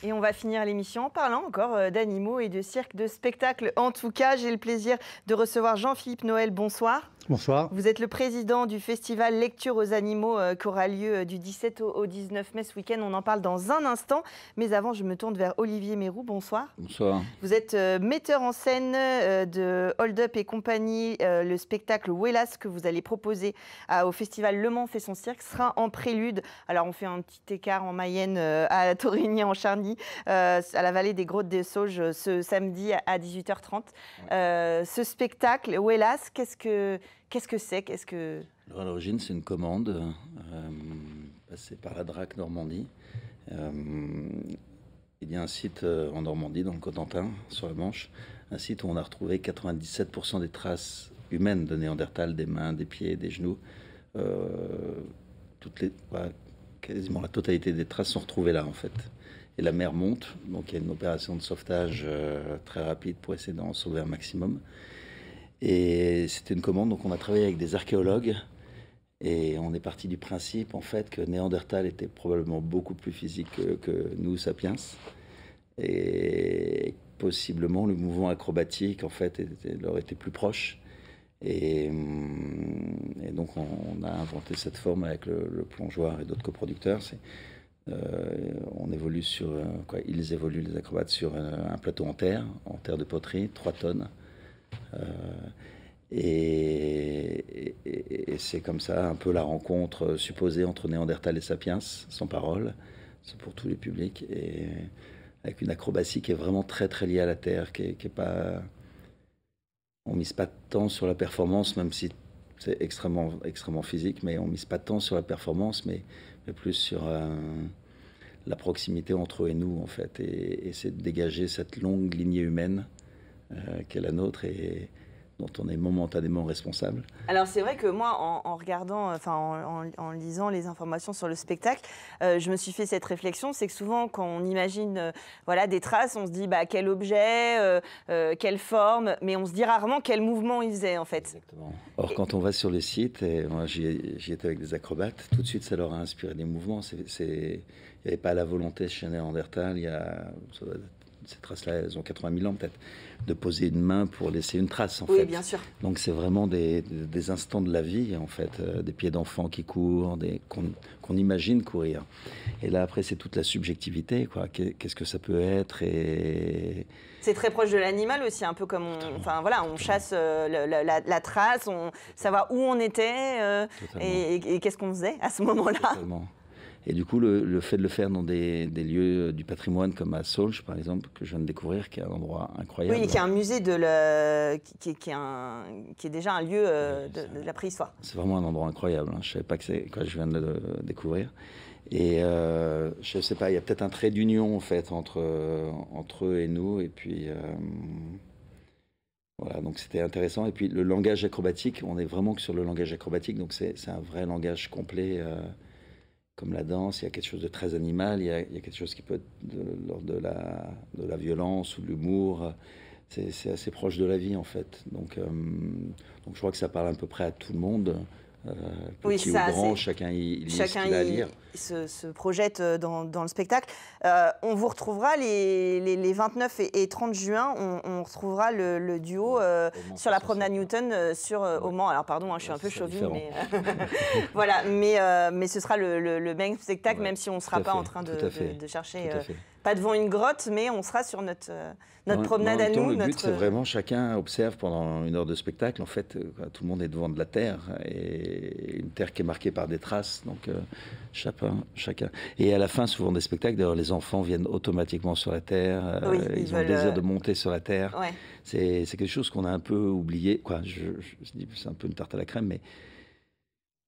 Et on va finir l'émission en parlant encore d'animaux et de cirque, de spectacle. En tout cas, j'ai le plaisir de recevoir Jean-Philippe Noël. Bonsoir. Bonsoir. Vous êtes le président du festival Lecture aux animaux qui aura lieu du 17 au 19 mai ce week-end. On en parle dans un instant. Mais avant, je me tourne vers Olivier Mérou. Bonsoir. Bonsoir. Vous êtes metteur en scène de Hold Up et compagnie. Le spectacle Wellaz que vous allez proposer au festival Le Mans fait son cirque sera en prélude. Alors, on fait un petit écart en Mayenne, à Torigny, en Charny, à la vallée des Grottes des Sauges, ce samedi à 18h30. Ce spectacle Wellaz, qu'est-ce que c'est Alors, à l'origine, c'est une commande passée par la DRAC Normandie. Il y a un site en Normandie, dans le Cotentin, sur la Manche, un site où on a retrouvé 97% des traces humaines de Néandertal, des mains, des pieds, des genoux. Quasiment la totalité des traces sont retrouvées là, en fait. Et la mer monte, donc il y a une opération de sauvetage très rapide pour essayer d'en sauver un maximum. Et c'était une commande, donc on a travaillé avec des archéologues et on est parti du principe en fait que Néandertal était probablement beaucoup plus physique que nous, Sapiens, et possiblement le mouvement acrobatique en fait leur était plus proche. Et donc on a inventé cette forme avec le plongeoir et d'autres coproducteurs. On évolue ils évoluent les acrobates sur un plateau en terre de poterie, 3 tonnes. Et c'est comme ça un peu la rencontre supposée entre Néandertal et Sapiens, sans parole, c'est pour tous les publics, et avec une acrobatie qui est vraiment très très liée à la terre, qui est pas, on mise pas tant sur la performance, même si c'est extrêmement physique, mais on mise pas tant sur la performance, mais plus sur la proximité entre eux et nous en fait, et c'est de dégager cette longue lignée humaine qui est la nôtre et dont on est momentanément responsable. Alors c'est vrai que moi, en regardant, en lisant les informations sur le spectacle, je me suis fait cette réflexion, c'est que souvent quand on imagine des traces, on se dit quel objet, quelle forme, mais on se dit rarement quel mouvement il faisait en fait. Exactement. Or quand on va sur le site, et moi j'y étais avec des acrobates, tout de suite ça leur a inspiré des mouvements. Il n'y avait pas la volonté chez Néandertal, ces traces-là, elles ont 80 000 ans peut-être, de poser une main pour laisser une trace en fait. Oui, bien sûr. Donc c'est vraiment des instants de la vie en fait, des pieds d'enfants qui courent, qu'on imagine courir. Et là après c'est toute la subjectivité, quoi. Qu'est-ce que ça peut être et... C'est très proche de l'animal aussi, un peu comme on chasse la trace, savoir où on était et qu'est-ce qu'on faisait à ce moment-là. Totalement. Et du coup, le fait de le faire dans des lieux du patrimoine comme à Saulges, par exemple, que je viens de découvrir, qui est un endroit incroyable. Oui, qui est un musée qui est déjà un lieu de la préhistoire. C'est vraiment un endroit incroyable. Je ne savais pas que c'est quoi, je viens de le découvrir. Et je ne sais pas, il y a peut-être un trait d'union en fait entre eux et nous. Et puis voilà, donc c'était intéressant. Et puis le langage acrobatique, on est vraiment que sur le langage acrobatique, donc c'est un vrai langage complet. Comme la danse, il y a quelque chose de très animal, il y a quelque chose qui peut être de l'ordre de la violence ou de l'humour. C'est assez proche de la vie, en fait. Donc je crois que ça parle à peu près à tout le monde. Petit ou grand, chacun lit ce qu'il a à lire. Se projette dans le spectacle. On vous retrouvera les 29 et 30 juin, on retrouvera le duo sur la promenade Newton au Mans. Alors pardon, je suis un peu chauvine, mais voilà, mais ce sera le même spectacle, même si on ne sera pas en train de chercher, pas devant une grotte, mais on sera sur notre promenade à nous. Le but, c'est vraiment chacun observe pendant une heure de spectacle. En fait, tout le monde est devant de la terre, et une terre qui est marquée par des traces. Donc chacun. Et à la fin, souvent des spectacles, d'ailleurs, les enfants viennent automatiquement sur la terre. Ils ont le désir de monter sur la terre. Ouais. C'est quelque chose qu'on a un peu oublié. Je dis, c'est un peu une tarte à la crème,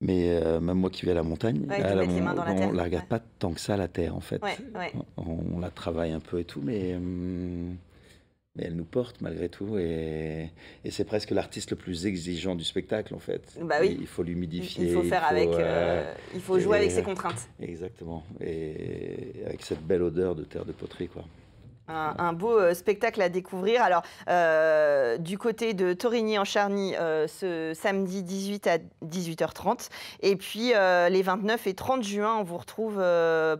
mais même moi qui vais à la montagne, on la regarde pas tant que ça, la terre, en fait. On la travaille un peu et tout, mais elle nous porte malgré tout, et c'est presque l'artiste le plus exigeant du spectacle, en fait. Oui. Il faut l'humidifier. Il faut faire il faut jouer avec ses contraintes. Exactement, et avec cette belle odeur de terre de poterie, quoi. Un beau spectacle à découvrir. Alors, du côté de Torigny en Charny, ce samedi 18 à 18h30. Et puis, les 29 et 30 juin, on vous retrouve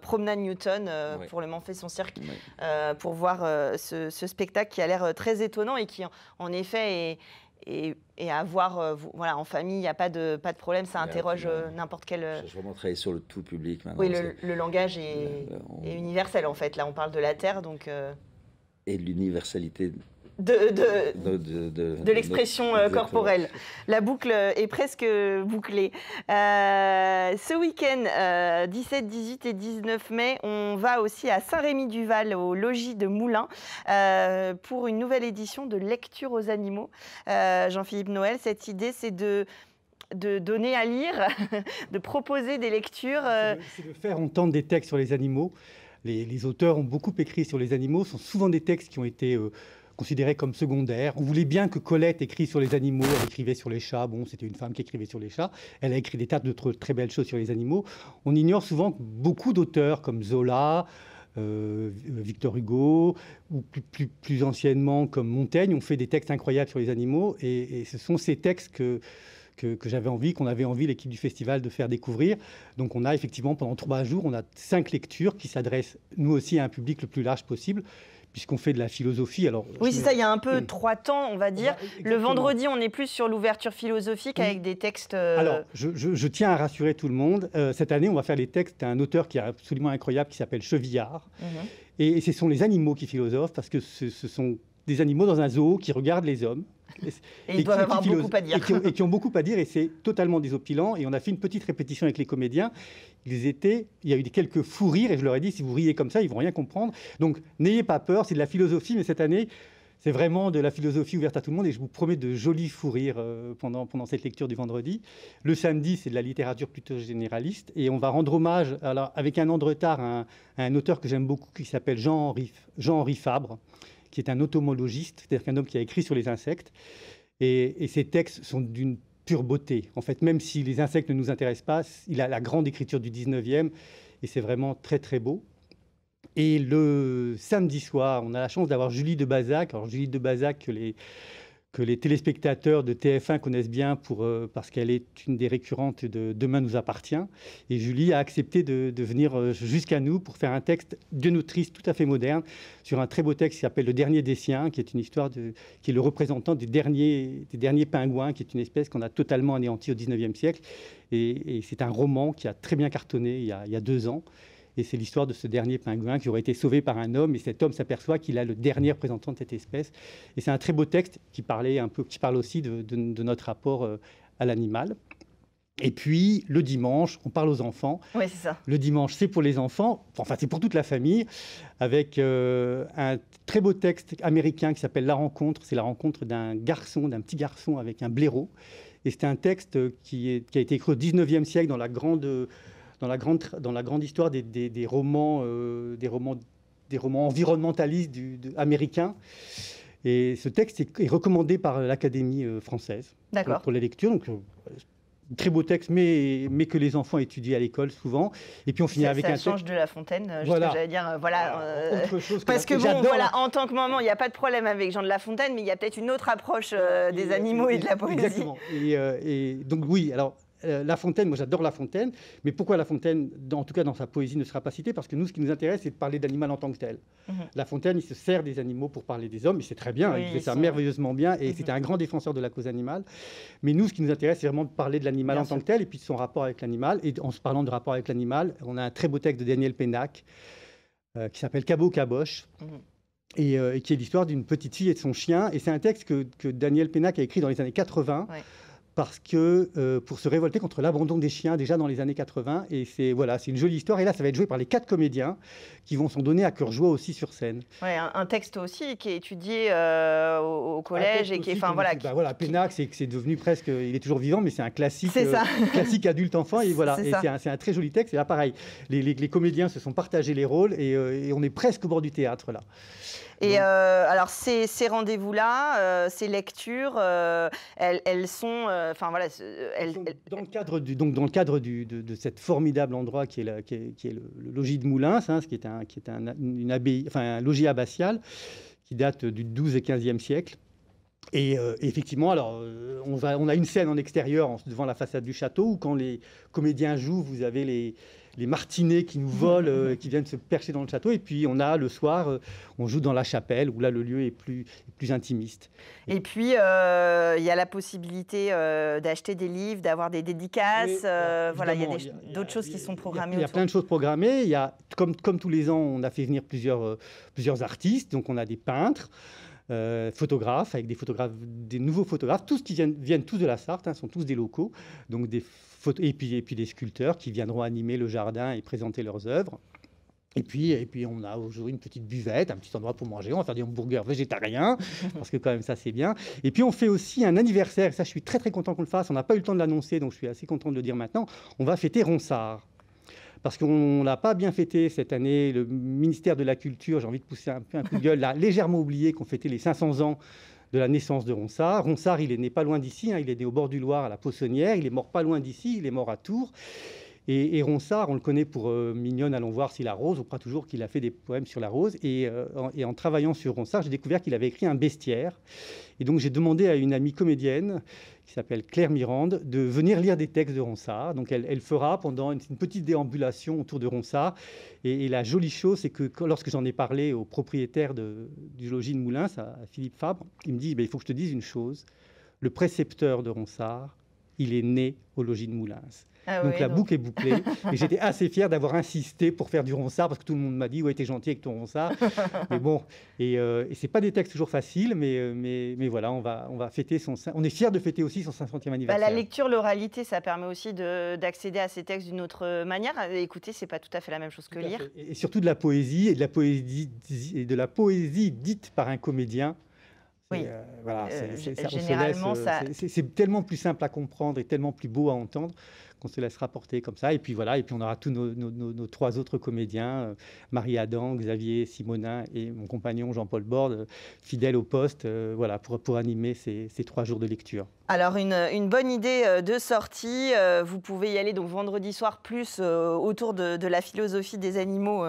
Promenade Newton pour le Manfait son cirque, pour voir ce spectacle qui a l'air très étonnant et qui, en effet, et à voir voilà, en famille, il n'y a pas de problème, ça interroge n'importe quel... Je cherche vraiment travailler sur le tout public maintenant. Oui, le langage est universel en fait. Là, on parle de la Terre, donc... Et de l'universalité de l'expression corporelle. La boucle est presque bouclée. Ce week-end, 17, 18 et 19 mai, on va aussi à Saint-Rémy-du-Val, au logis de Moulins, pour une nouvelle édition de Lecture aux animaux. Jean-Philippe Noël, cette idée, c'est de donner à lire, de proposer des lectures. C'est de faire entendre des textes sur les animaux. Les auteurs ont beaucoup écrit sur les animaux, ce sont souvent des textes qui ont été considérés comme secondaires. On voulait bien que Colette écrive sur les animaux, elle écrivait sur les chats. Bon, c'était une femme qui écrivait sur les chats. Elle a écrit des tas d'autres très belles choses sur les animaux. On ignore souvent que beaucoup d'auteurs comme Zola, Victor Hugo, ou plus anciennement comme Montaigne, ont fait des textes incroyables sur les animaux. Et ce sont ces textes que j'avais envie, qu'on avait envie, l'équipe du festival, de faire découvrir. Donc on a effectivement, pendant 3 jours, on a 5 lectures qui s'adressent, nous aussi, à un public le plus large possible, puisqu'on fait de la philosophie. Alors, oui, c'est ça, il y a un peu 3 temps, on va dire. Le vendredi, on est plus sur l'ouverture philosophique avec des textes... Alors, je tiens à rassurer tout le monde. Cette année, on va faire les textes d'un auteur qui est absolument incroyable, qui s'appelle Chevillard. Et ce sont les animaux qui philosophent, parce que ce sont des animaux dans un zoo qui regardent les hommes. Et ils doivent avoir beaucoup à dire. Et qui ont beaucoup à dire, et c'est totalement désopilant. Et on a fait une petite répétition avec les comédiens. Il y a eu quelques fous rires, et je leur ai dit, si vous riez comme ça, ils ne vont rien comprendre. Donc, n'ayez pas peur, c'est de la philosophie, mais cette année, c'est vraiment de la philosophie ouverte à tout le monde, et je vous promets de jolis fous rires pendant cette lecture du vendredi. Le samedi, c'est de la littérature plutôt généraliste, et on va rendre hommage, alors, avec un an de retard, à un auteur que j'aime beaucoup, qui s'appelle Jean-Henri Fabre, qui est un entomologiste, c'est-à-dire qu'un homme qui a écrit sur les insectes. Et ses textes sont d'une pure beauté. En fait, même si les insectes ne nous intéressent pas, il a la grande écriture du 19e, et c'est vraiment très, très beau. Et le samedi soir, on a la chance d'avoir Julie de Bazac. Alors, Julie de Bazac, que les téléspectateurs de TF1 connaissent bien parce qu'elle est une des récurrentes de Demain nous appartient. Et Julie a accepté de venir jusqu'à nous pour faire un texte d'une autrice tout à fait moderne sur un très beau texte qui s'appelle Le Dernier des Siens, qui est une histoire qui est le représentant des derniers pingouins, qui est une espèce qu'on a totalement anéantie au 19e siècle. Et c'est un roman qui a très bien cartonné il y a 2 ans. Et c'est l'histoire de ce dernier pingouin qui aurait été sauvé par un homme. Et cet homme s'aperçoit qu'il a le dernier représentant de cette espèce. Et c'est un très beau texte qui parle aussi de notre rapport à l'animal. Et puis, le dimanche, on parle aux enfants. Oui, c'est ça. Le dimanche, c'est pour les enfants. Enfin, c'est pour toute la famille. Avec un très beau texte américain qui s'appelle La Rencontre. C'est la rencontre d'un petit garçon avec un blaireau. Et c'est un texte qui a été écrit au 19e siècle dans la grande histoire des romans environnementalistes américains. Et ce texte est recommandé par l'Académie française pour la lecture. Donc, très beau texte, mais que les enfants étudient à l'école souvent. Et puis on finit avec un texte. Ça change de La Fontaine, voilà. J'allais dire. Autre chose parce que bon, voilà, en tant que maman, il n'y a pas de problème avec Jean de La Fontaine, mais il y a peut-être une autre approche des animaux et de la poésie. Exactement. Et donc oui, alors. La Fontaine, moi j'adore La Fontaine, mais pourquoi La Fontaine, en tout cas dans sa poésie, ne sera pas citée? Parce que nous, ce qui nous intéresse, c'est de parler d'animal en tant que tel. La Fontaine, il se sert des animaux pour parler des hommes, et c'est très bien, oui, il fait ça merveilleusement bien, et c'était un grand défenseur de la cause animale. Mais nous, ce qui nous intéresse, c'est vraiment de parler de l'animal en tant que tel, et puis de son rapport avec l'animal. Et en se parlant de rapport avec l'animal, on a un très beau texte de Daniel Pénac, qui s'appelle Cabot Caboche. Et qui est l'histoire d'une petite fille et de son chien. Et c'est un texte que Daniel Pénac a écrit dans les années 80. Ouais. Parce que pour se révolter contre l'abandon des chiens déjà dans les années 80. Et c'est une jolie histoire. Et là, ça va être joué par les 4 comédiens qui vont s'en donner à cœur joie aussi sur scène. Ouais, un texte aussi qui est étudié au collège et qui est, Pénac, c'est devenu presque, il est toujours vivant, mais c'est un classique, classique adulte-enfant. Et voilà, c'est un très joli texte. Et là, pareil, les comédiens se sont partagés les rôles et on est presque au bord du théâtre là. Et alors ces rendez-vous-là, ces lectures, elles sont, enfin voilà, dans le cadre de cette formidable endroit qui est le logis de Moulins, hein, qui est une abbaye, enfin un logis abbatial qui date du XIIe et XVe siècle. Et effectivement, alors, on a une scène en extérieur, devant la façade du château, où quand les comédiens jouent, vous avez les martinets qui nous volent, qui viennent se percher dans le château. Et puis, on a le soir, on joue dans la chapelle, où là, le lieu est plus intimiste. Et puis, il y a la possibilité d'acheter des livres, d'avoir des dédicaces. Voilà, il y a d'autres choses qui sont programmées. Il y a plein de choses programmées. Il y a, comme tous les ans, on a fait venir plusieurs artistes. Donc, on a des peintres. Photographes, avec des nouveaux photographes, tous qui viennent tous de la Sarthe, hein, sont tous des locaux, donc et puis des sculpteurs qui viendront animer le jardin et présenter leurs œuvres. Et puis on a aujourd'hui une petite buvette, un petit endroit pour manger. On va faire des hamburgers végétariens, parce que quand même ça c'est bien. Et puis on fait aussi un anniversaire, et ça je suis très très content qu'on le fasse. On n'a pas eu le temps de l'annoncer, donc je suis assez content de le dire maintenant. On va fêter Ronsard. Parce qu'on ne l'a pas bien fêté cette année. Le ministère de la Culture, j'ai envie de pousser un peu un coup de gueule, l'a légèrement oublié qu'on fêtait les 500 ans de la naissance de Ronsard. Ronsard, il est né pas loin d'ici, hein, il est né au bord du Loir, à la Poissonnière. Il est mort pas loin d'ici, il est mort à Tours. Et Ronsard, on le connaît pour Mignonne, allons voir si la rose. On croit toujours qu'il a fait des poèmes sur la rose. Et en travaillant sur Ronsard, j'ai découvert qu'il avait écrit un bestiaire. Et donc j'ai demandé à une amie comédienne qui s'appelle Claire Mirande de venir lire des textes de Ronsard. Donc elle fera pendant une petite déambulation autour de Ronsard. Et la jolie chose, c'est que lorsque j'en ai parlé au propriétaire du logis de Moulins, à Philippe Fabre, il me dit il faut que je te dise une chose. Le précepteur de Ronsard, il est né au logis de Moulins. Ah donc ouais, la boucle est bouclée. Et j'étais assez fier d'avoir insisté pour faire du Ronsard, parce que tout le monde m'a dit « Ouais, t'es gentil avec ton Ronsard ». Mais bon, et c'est pas des textes toujours faciles, mais voilà, on va fêter on est fiers de fêter aussi son 500e anniversaire. La lecture, l'oralité, ça permet aussi d'accéder à ces textes d'une autre manière. Écoutez, c'est pas tout à fait la même chose que lire. Et surtout de la poésie, et de la poésie dite par un comédien. Oui, voilà, généralement, c'est tellement plus simple à comprendre et tellement plus beau à entendre qu'on se laisse rapporter comme ça. Et puis voilà, et puis on aura tous nos trois autres comédiens, Marie Adam, Xavier Simonin et mon compagnon Jean-Paul Borde, fidèles au poste, voilà, pour animer ces 3 jours de lecture. Alors une bonne idée de sortie, vous pouvez y aller donc vendredi soir plus autour de la philosophie des animaux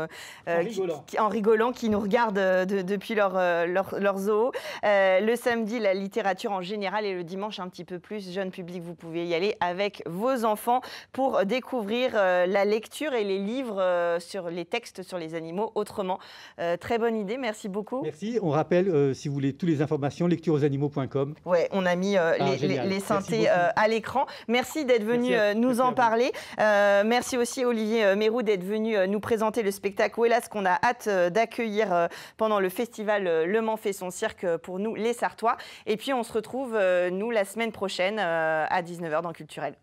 en rigolant, qui nous regardent depuis leur zoo. Le samedi, la littérature en général, et le dimanche un petit peu plus jeune public, vous pouvez y aller avec vos enfants pour découvrir la lecture et les livres sur les textes sur les animaux autrement. Très bonne idée, merci beaucoup. Merci, on rappelle, si vous voulez toutes les informations, lectureauxanimaux.com. Ouais, on a mis les synthés à l'écran. Merci d'être venu nous en parler. Merci aussi Olivier Mérou d'être venu nous présenter le spectacle Ouellas qu'on a hâte d'accueillir pendant le festival Le Mans fait son cirque pour nous les Sartois. Et puis on se retrouve nous la semaine prochaine à 19h dans Culturel.